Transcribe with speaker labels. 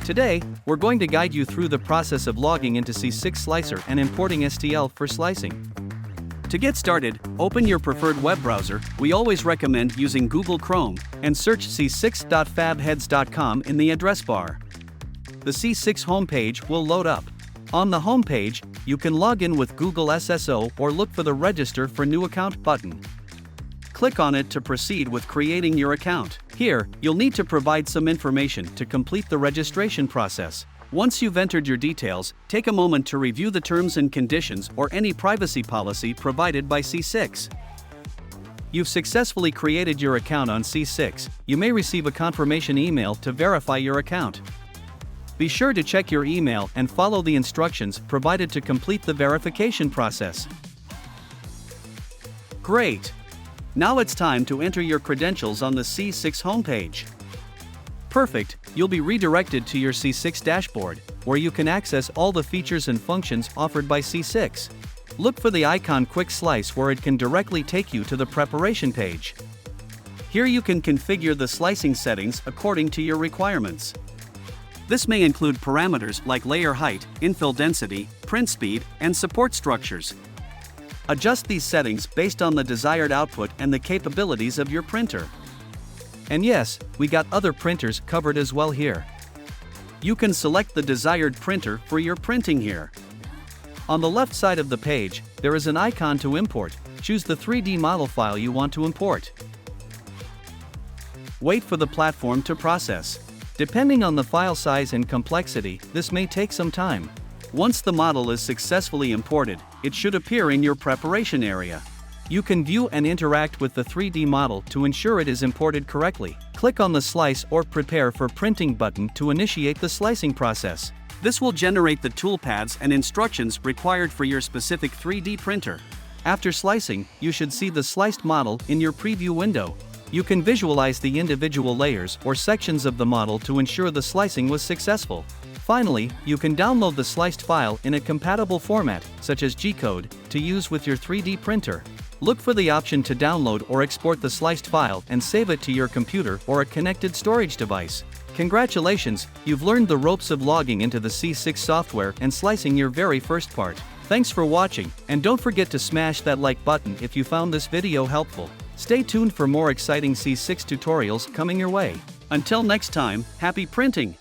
Speaker 1: Today, we're going to guide you through the process of logging into C6 Slicer and importing STL for slicing. To get started, open your preferred web browser. We always recommend using Google Chrome, and search c6.fabheads.com in the address bar. The C6 homepage will load up. On the homepage, you can log in with Google SSO or look for the Register for New Account button. Click on it to proceed with creating your account. Here, you'll need to provide some information to complete the registration process. Once you've entered your details, take a moment to review the terms and conditions or any privacy policy provided by C6. You've successfully created your account on C6. You may receive a confirmation email to verify your account. Be sure to check your email and follow the instructions provided to complete the verification process. Great! Now it's time to enter your credentials on the C6 homepage. Perfect, you'll be redirected to your C6 dashboard, where you can access all the features and functions offered by C6. Look for the icon Quick Slice where it can directly take you to the preparation page. Here you can configure the slicing settings according to your requirements. This may include parameters like layer height, infill density, print speed, and support structures. Adjust these settings based on the desired output and the capabilities of your printer. And yes, we got other printers covered as well here. You can select the desired printer for your printing here. On the left side of the page, there is an icon to import. Choose the 3D model file you want to import. Wait for the platform to process. Depending on the file size and complexity, this may take some time. Once the model is successfully imported, it should appear in your preparation area. You can view and interact with the 3D model to ensure it is imported correctly. Click on the Slice or Prepare for Printing button to initiate the slicing process. This will generate the toolpaths and instructions required for your specific 3D printer. After slicing, you should see the sliced model in your preview window. You can visualize the individual layers or sections of the model to ensure the slicing was successful. Finally, you can download the sliced file in a compatible format, such as G-code, to use with your 3D printer. Look for the option to download or export the sliced file and save it to your computer or a connected storage device. Congratulations, you've learned the ropes of logging into the C6 software and slicing your very first part. Thanks for watching, and don't forget to smash that like button if you found this video helpful. Stay tuned for more exciting C6 tutorials coming your way. Until next time, happy printing!